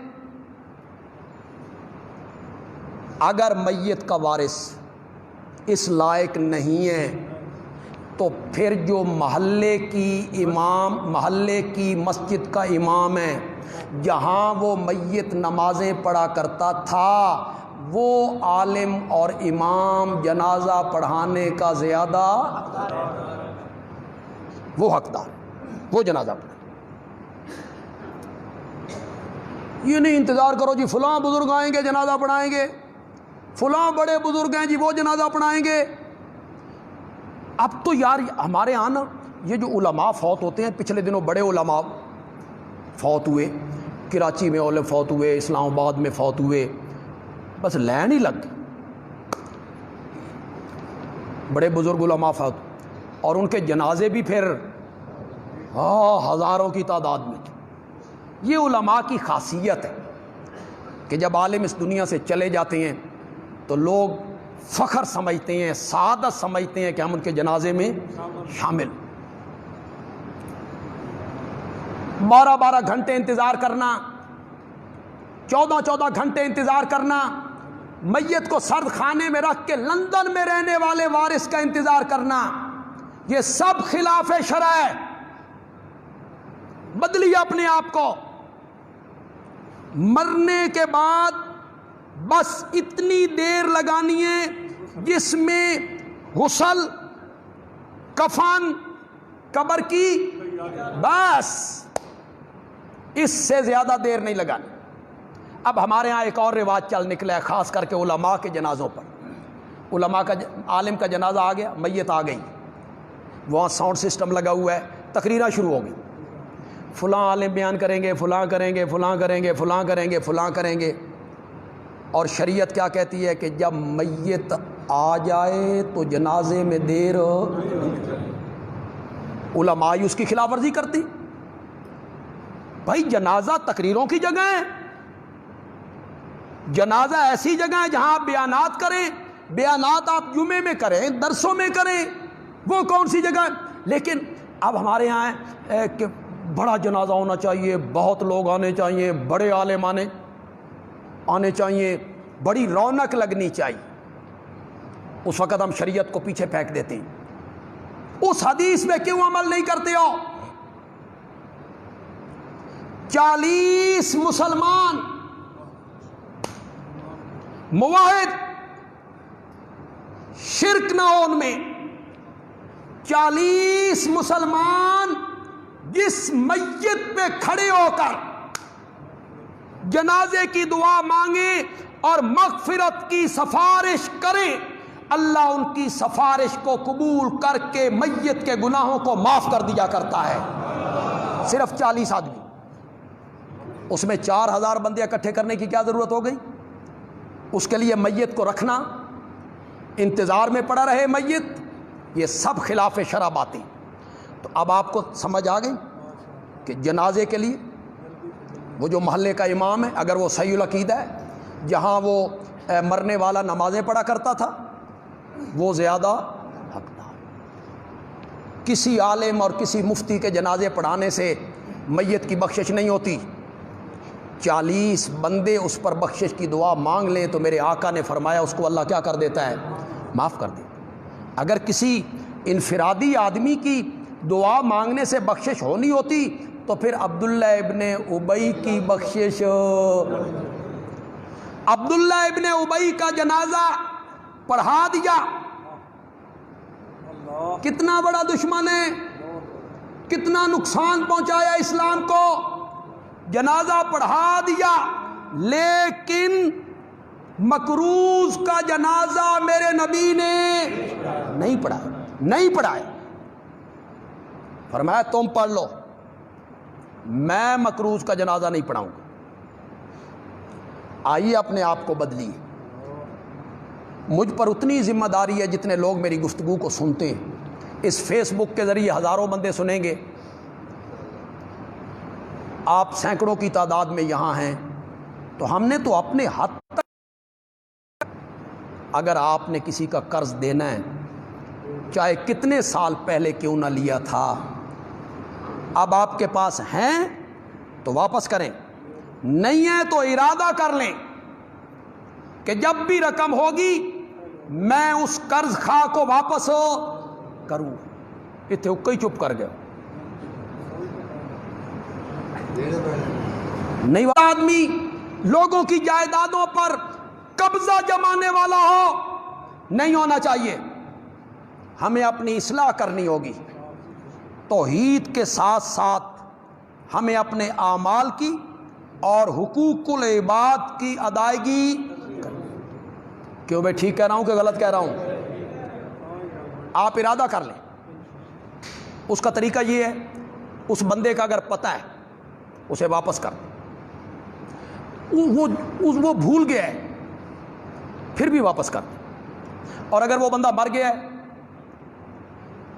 اگر میت کا وارث اس لائق نہیں ہے تو پھر جو محلے کی مسجد کا امام ہے، جہاں وہ میت نمازیں پڑھا کرتا تھا، وہ عالم اور امام جنازہ پڑھانے کا زیادہ وہ حقدار، وہ جنازہ پڑھائے۔ یہ نہیں انتظار کرو جی فلاں بزرگ آئیں گے جنازہ پڑھائیں گے، فلاں بڑے بزرگ ہیں جی وہ جنازہ پڑھائیں گے۔ اب تو یار ہمارے ہاں نا یہ جو علماء فوت ہوتے ہیں، پچھلے دنوں بڑے علماء فوت ہوئے، کراچی میں علماء فوت ہوئے، اسلام آباد میں فوت ہوئے، بس لین ہی لگ گئی، بڑے بزرگ علماء فوت، اور ان کے جنازے بھی پھر ہزاروں کی تعداد میں۔ یہ علماء کی خاصیت ہے کہ جب عالم اس دنیا سے چلے جاتے ہیں تو لوگ فخر سمجھتے ہیں، سعادت سمجھتے ہیں کہ ہم ان کے جنازے میں شامل۔ 12 گھنٹے انتظار کرنا، 14 گھنٹے انتظار کرنا، میت کو سرد خانے میں رکھ کے لندن میں رہنے والے وارث کا انتظار کرنا، یہ سب خلاف شرع ہے۔ بدلیے اپنے آپ کو۔ مرنے کے بعد بس اتنی دیر لگانی ہے جس میں غسل، کفن، قبر کی، بس اس سے زیادہ دیر نہیں لگانی۔ اب ہمارے ہاں ایک اور رواج چل نکلا ہے، خاص کر کے علماء کے جنازوں پر۔ علماء کا عالم کا جنازہ آ گیا، میت آ گئی، وہاں ساؤنڈ سسٹم لگا ہوا ہے، تقریریں شروع ہو گئی، فلاں عالم بیان کریں گے، فلاں کریں گے، فلاں کریں گے، فلاں کریں گے، فلاں کریں گے۔ اور شریعت کیا کہتی ہے کہ جب میت آ جائے تو جنازے میں دیر، علماء اس کی خلاف ورزی کرتی۔ بھائی جنازہ تقریروں کی جگہ ہے، جنازہ ایسی جگہ ہے جہاں آپ بیانات کریں، بیانات آپ جمعے میں کریں، درسوں میں کریں، وہ کون سی جگہ ہے؟ لیکن اب ہمارے یہاں ہے کہ بڑا جنازہ ہونا چاہیے، بہت لوگ آنے چاہیے، بڑے عالم آنے چاہیے، بڑی رونق لگنی چاہیے۔ اس وقت ہم شریعت کو پیچھے پھینک دیتے ہیں۔ اس حدیث میں کیوں عمل نہیں کرتے ہو؟ 40 مسلمان موحد، شرک نہ ہو ان میں، 40 مسلمان جس میت پہ کھڑے ہو کر جنازے کی دعا مانگیں اور مغفرت کی سفارش کریں، اللہ ان کی سفارش کو قبول کر کے میت کے گناہوں کو معاف کر دیا کرتا ہے۔ صرف 40 آدمی، اس میں 4000 بندے اکٹھے کرنے کی کیا ضرورت ہو گئی؟ اس کے لیے میت کو رکھنا، انتظار میں پڑا رہے میت، یہ سب خلاف شرع باتیں۔ تو اب آپ کو سمجھ آ گئی کہ جنازے کے لیے وہ جو محلے کا امام ہے، اگر وہ صحیح العقیدہ ہے، جہاں وہ مرنے والا نمازیں پڑھا کرتا تھا، وہ زیادہ حقدار۔ کسی عالم اور کسی مفتی کے جنازے پڑھانے سے میت کی بخشش نہیں ہوتی۔ 40 بندے اس پر بخشش کی دعا مانگ لیں تو میرے آقا نے فرمایا اس کو اللہ کیا کر دیتا ہے؟ معاف کر دیتا۔ اگر کسی انفرادی آدمی کی دعا مانگنے سے بخشش ہونی ہوتی تو پھر عبداللہ ابن ابی کی بخشش، عبداللہ ابن ابی کا جنازہ پڑھا دیا، کتنا بڑا دشمن ہے، کتنا نقصان پہنچایا اسلام کو، جنازہ پڑھا دیا، لیکن مکروز کا جنازہ میرے نبی نے نہیں پڑھایا۔ فرمایا تم پڑھ لو، میں مکروز کا جنازہ نہیں پڑھاؤں گا۔ آئیے اپنے آپ کو بدلیے۔ مجھ پر اتنی ذمہ داری ہے جتنے لوگ میری گفتگو کو سنتے ہیں، اس فیس بک کے ذریعے ہزاروں بندے سنیں گے، آپ سینکڑوں کی تعداد میں یہاں ہیں، تو ہم نے تو اپنے حد تک، اگر آپ نے کسی کا قرض دینا ہے چاہے کتنے سال پہلے کیوں نہ لیا تھا، اب آپ کے پاس ہیں تو واپس کریں، نہیں ہے تو ارادہ کر لیں کہ جب بھی رقم ہوگی میں اس قرض خواہ کو واپس کروں۔ اتنے اکئی چپ کر گئے، نہیں آدمی لوگوں کی جائیدادوں پر قبضہ جمانے والا ہو، نہیں ہونا چاہیے۔ ہمیں اپنی اصلاح کرنی ہوگی، توحید کے ساتھ ساتھ ہمیں اپنے اعمال کی اور حقوق العباد کی ادائیگی کرنی۔ کیوں میں ٹھیک کہہ رہا ہوں کہ غلط کہہ رہا ہوں؟ آپ ارادہ کر لیں۔ اس کا طریقہ یہ ہے، اس بندے کا اگر پتہ ہے اسے واپس کر، وہ بھول گیا ہے پھر بھی واپس کر، اور اگر وہ بندہ مر گیا ہے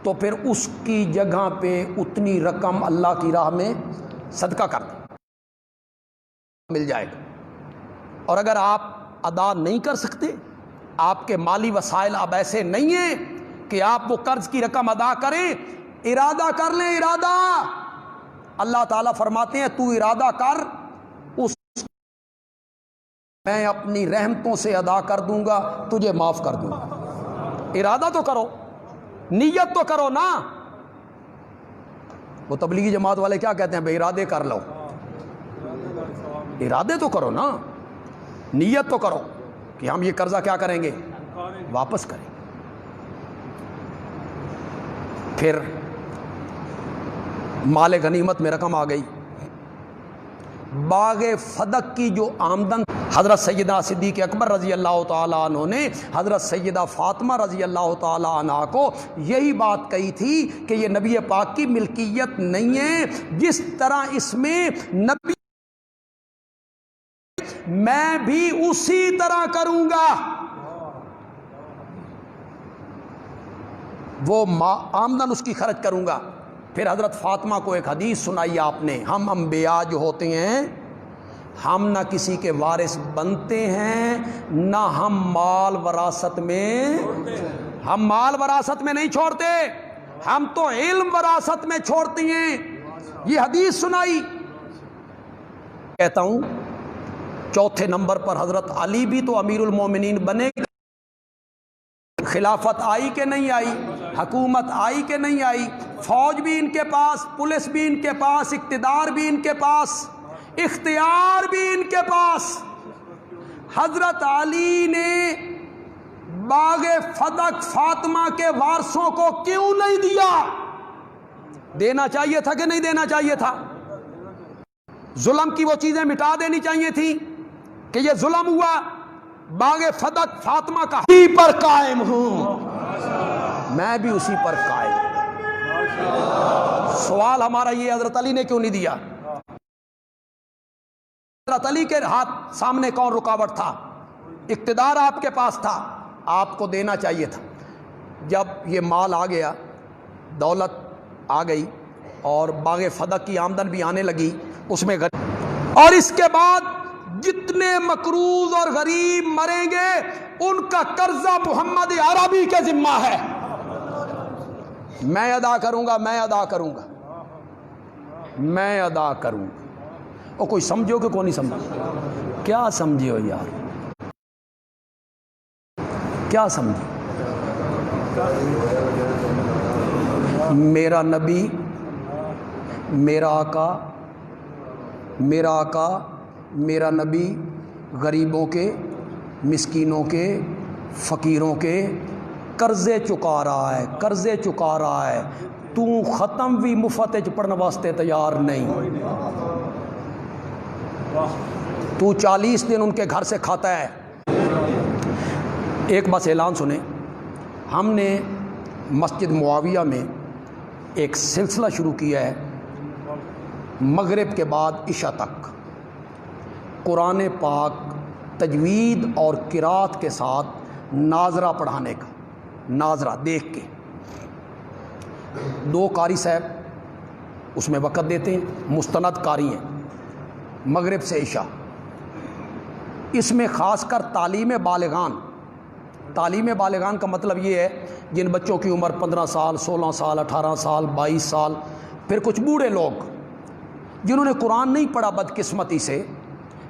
تو پھر اس کی جگہ پہ اتنی رقم اللہ کی راہ میں صدقہ کر دیں، مل جائے گا۔ اور اگر آپ ادا نہیں کر سکتے، آپ کے مالی وسائل اب ایسے نہیں ہیں کہ آپ وہ قرض کی رقم ادا کریں، ارادہ کر لیں، ارادہ۔ اللہ تعالیٰ فرماتے ہیں تو ارادہ کر، میں اپنی رحمتوں سے ادا کر دوں گا، تجھے معاف کر دوں گا۔ ارادہ تو کرو، نیت تو کرو نا۔ وہ تبلیغی جماعت والے کیا کہتے ہیں؟ بے ارادے کر لو، ارادے تو کرو نا، نیت تو کرو کہ ہم یہ قرضہ کیا کریں گے؟ واپس کریں۔ پھر مال غنیمت میں رقم آ گئی۔ باغ فدق کی جو آمدن حضرت سیدہ صدیق اکبر رضی اللہ تعالیٰ عنہ نے حضرت سیدہ فاطمہ رضی اللہ تعالیٰ عنہ کو یہی بات کہی تھی کہ یہ نبی پاک کی ملکیت نہیں ہے، جس طرح اس میں نبی میں بھی اسی طرح کروں گا۔ وہ آمدن اس کی خرچ کروں گا۔ پھر حضرت فاطمہ کو ایک حدیث سنائی آپ نے، ہم انبیاء جو ہوتے ہیں ہم نہ کسی کے وارث بنتے ہیں، نہ ہم مال وراثت میں نہیں چھوڑتے، ہم تو علم وراثت میں چھوڑتے ہیں۔ یہ حدیث سنائی۔ کہتا ہوں چوتھے نمبر پر حضرت علی بھی تو امیر المومنین بنے گا۔ خلافت آئی کہ نہیں آئی؟ حکومت آئی کہ نہیں آئی؟ فوج بھی ان کے پاس، پولیس بھی ان کے پاس، اقتدار بھی ان کے پاس، اختیار بھی ان کے پاس۔ حضرت علی نے باغ فدق فاطمہ کے وارثوں کو کیوں نہیں دیا؟ دینا چاہیے تھا کہ نہیں دینا چاہیے تھا؟ ظلم کی وہ چیزیں مٹا دینی چاہیے تھی کہ یہ ظلم ہوا۔ باغ فدق فاطمہ کا اسی پر قائم ہوں، میں بھی اسی پر قائم ہوں۔ سوال ہمارا یہ، حضرت علی نے کیوں نہیں دیا؟ حضرت علی کے ہاتھ سامنے کون رکاوٹ تھا؟ اقتدار آپ کے پاس تھا، آپ کو دینا چاہیے تھا۔ جب یہ مال آ گیا، دولت آ گئی اور باغ فدق کی آمدن بھی آنے لگی، اس میں اور اس کے بعد جتنے مقروض اور غریب مریں گے ان کا قرضہ محمد عربی کے ذمہ ہے، میں ادا کروں گا، میں ادا کروں گا، میں ادا کروں گا۔ اور کوئی سمجھو کہ کوئی نہیں سمجھو؟ کیا سمجھے ہو یار؟ کیا سمجھے؟ میرا نبی، میرا آقا، میرا نبی غریبوں کے، مسکینوں کے، فقیروں کے قرضے چکا رہا ہے، تو ختم بھی مفت پڑھنے واسطے تیار نہیں، تو 40 دن ان کے گھر سے کھاتا ہے۔ ایک بس اعلان سنیں، ہم نے مسجد معاویہ میں ایک سلسلہ شروع کیا ہے، مغرب کے بعد عشاء تک قرآن پاک تجوید اور قرات کے ساتھ ناظرہ پڑھانے کا، ناظرہ دیکھ کے 2 قاری صاحب اس میں وقت دیتے ہیں، مستند قاری ہیں، مغرب سے عشاء۔ اس میں خاص کر تعلیم بالغان کا مطلب یہ ہے جن بچوں کی عمر 15 سال، 16 سال، 18 سال، 22 سال، پھر کچھ بوڑھے لوگ جنہوں نے قرآن نہیں پڑھا بدقسمتی سے،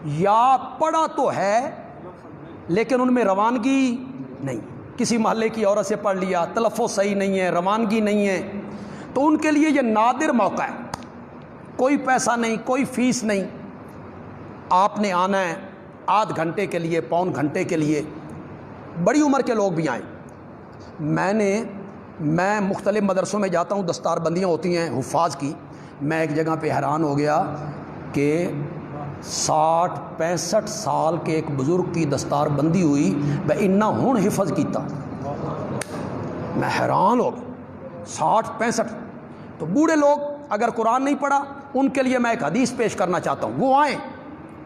یا پڑھا تو ہے لیکن ان میں روانگی نہیں، کسی محلے کی عورت سے پڑھ لیا، تلفظ صحیح نہیں ہے، روانگی نہیں ہے، تو ان کے لیے یہ نادر موقع ہے، کوئی پیسہ نہیں، کوئی فیس نہیں، آپ نے آنا ہے آدھ گھنٹے کے لیے، پون گھنٹے کے لیے، بڑی عمر کے لوگ بھی آئیں۔ میں مختلف مدرسوں میں جاتا ہوں، دستار بندیاں ہوتی ہیں حفاظ کی، میں ایک جگہ پہ حیران ہو گیا کہ 60-65 سال کے ایک بزرگ کی دستار بندی ہوئی، میں انا ہون حفظ کیتا، میں حیران ہو گیا۔ 60-65 تو بوڑھے لوگ اگر قرآن نہیں پڑھا، ان کے لیے میں ایک حدیث پیش کرنا چاہتا ہوں، وہ آئیں،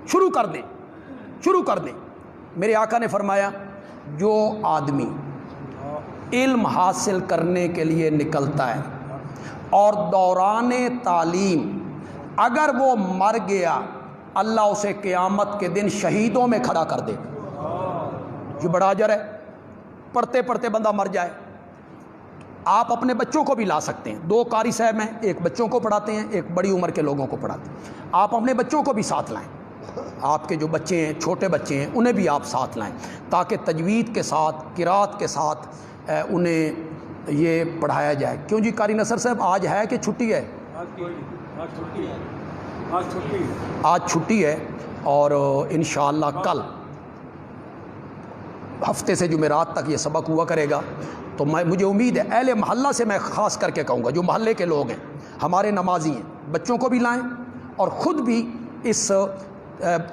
شروع کر دیں۔ میرے آقا نے فرمایا، جو آدمی علم حاصل کرنے کے لیے نکلتا ہے اور دوران تعلیم اگر وہ مر گیا، اللہ اسے قیامت کے دن شہیدوں میں کھڑا کر دے۔ یہ بڑا اجر ہے، پڑھتے پڑھتے بندہ مر جائے۔ آپ اپنے بچوں کو بھی لا سکتے ہیں، 2 قاری صاحب ہیں، ایک بچوں کو پڑھاتے ہیں، ایک بڑی عمر کے لوگوں کو پڑھاتے ہیں، آپ اپنے بچوں کو بھی ساتھ لائیں، آپ کے جو بچے ہیں چھوٹے بچے ہیں انہیں بھی آپ ساتھ لائیں تاکہ تجوید کے ساتھ قرات کے ساتھ انہیں یہ پڑھایا جائے۔ کیوں جی قاری نصر صاحب آج ہے کہ چھٹی ہے؟ آج چھٹی ہے اور انشاءاللہ کل ہفتے سے جمعرات تک یہ سبق ہوا کرے گا۔ تو مجھے امید ہے اہل محلہ سے میں خاص کر کے کہوں گا، جو محلے کے لوگ ہیں ہمارے نمازی ہیں، بچوں کو بھی لائیں اور خود بھی اس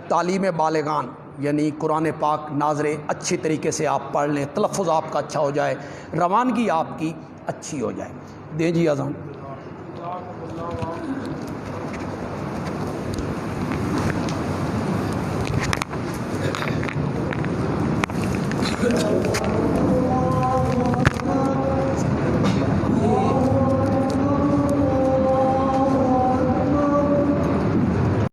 تعلیم بالغان یعنی قرآن پاک ناظریں اچھی طریقے سے آپ پڑھ لیں، تلفظ آپ کا اچھا ہو جائے، روانگی آپ کی اچھی ہو جائے۔ دیں جی اذان۔